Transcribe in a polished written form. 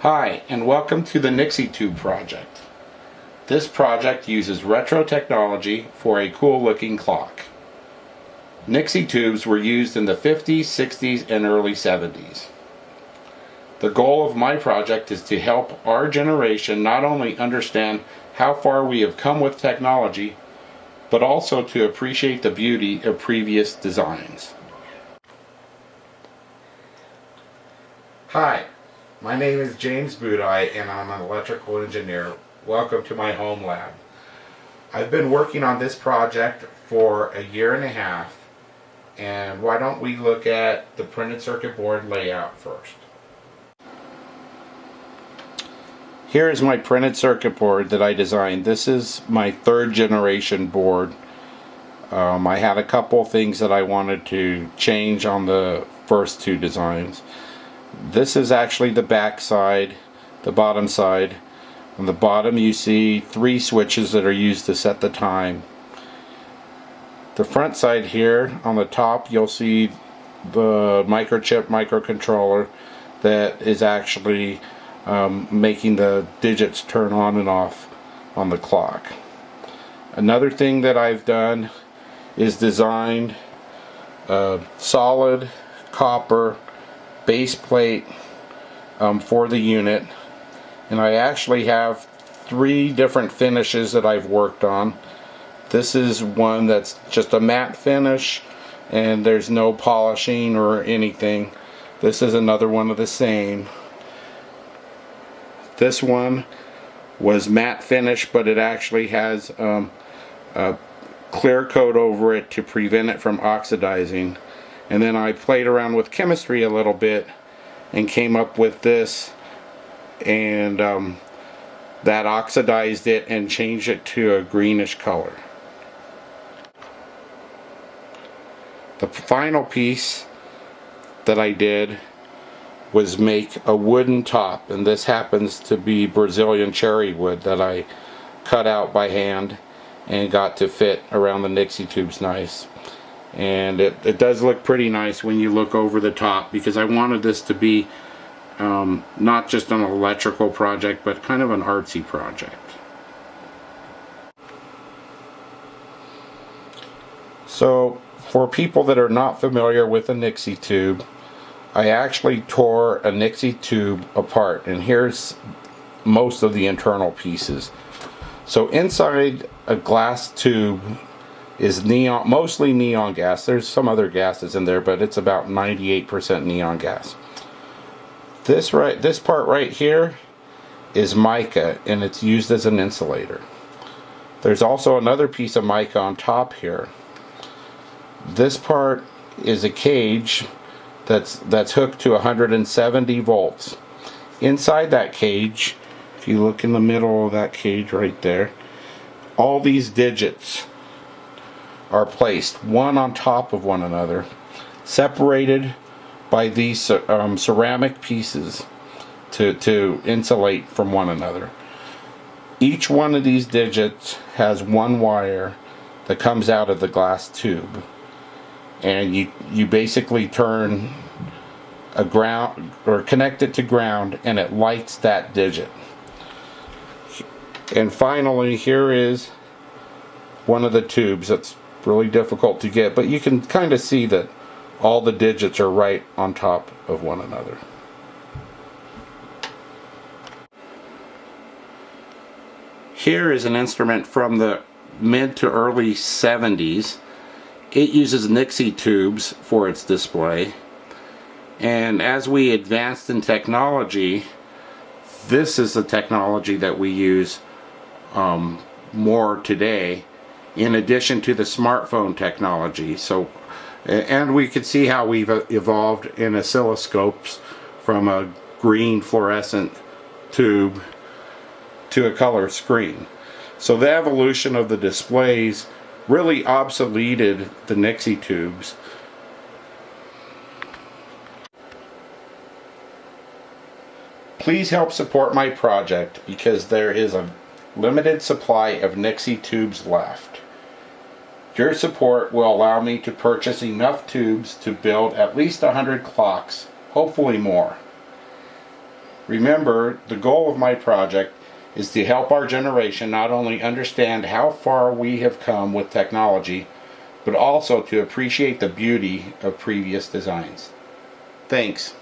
Hi, and welcome to the Nixie Tube project. This project uses retro technology for a cool looking clock. Nixie tubes were used in the 50s, 60s, and early 70s. The goal of my project is to help our generation not only understand how far we have come with technology, but also to appreciate the beauty of previous designs. Hi, my name is James Budai and I'm an electrical engineer. Welcome to my home lab. I've been working on this project for a year and a half, and why don't we look at the printed circuit board layout first. Here is my printed circuit board that I designed. This is my third generation board. I had a couple things that I wanted to change on the first two designs. This is actually the back side, the bottom side. On the bottom you see 3 switches that are used to set the time. The front side here, on the top, you'll see the microchip microcontroller that is actually making the digits turn on and off on the clock. Another thing that I've done is designed a solid copper base plate for the unit, and I actually have 3 different finishes that I've worked on. This is one that's just a matte finish and there's no polishing or anything. This is another one of the same. This one was matte finish, but it actually has a clear coat over it to prevent it from oxidizing. And then I played around with chemistry a little bit and came up with this, and that oxidized it and changed it to a greenish color. The final piece that I did was make a wooden top, and this happens to be Brazilian cherry wood that I cut out by hand and got to fit around the Nixie tubes nice. And it does look pretty nice when you look over the top, because I wanted this to be not just an electrical project, but kind of an artsy project. So for people that are not familiar with a Nixie tube, I actually tore a Nixie tube apart, and here's most of the internal pieces. So inside a glass tube is neon, mostly neon gas. There's some other gases in there, but it's about 98% neon gas. This part right here is mica, and it's used as an insulator. There's also another piece of mica on top here. This part is a cage that's hooked to 170 volts. Inside that cage, if you look in the middle of that cage right there, all these digits are placed one on top of one another, separated by these ceramic pieces to insulate from one another. Each one of these digits has one wire that comes out of the glass tube, and you basically turn a ground, or connect it to ground, and it lights that digit. And finally, here is one of the tubes that's really difficult to get, but you can kind of see that all the digits are right on top of one another. Here is an instrument from the mid to early 70s. It uses Nixie tubes for its display, and as we advanced in technology, this is the technology that we use more today, in addition to the smartphone technology. So, and we could see how we've evolved in oscilloscopes from a green fluorescent tube to a color screen. So the evolution of the displays really obsoleted the Nixie tubes. Please help support my project, because there is a limited supply of Nixie tubes left. Your support will allow me to purchase enough tubes to build at least 100 clocks, hopefully more. Remember, the goal of my project is to help our generation not only understand how far we have come with technology, but also to appreciate the beauty of previous designs. Thanks.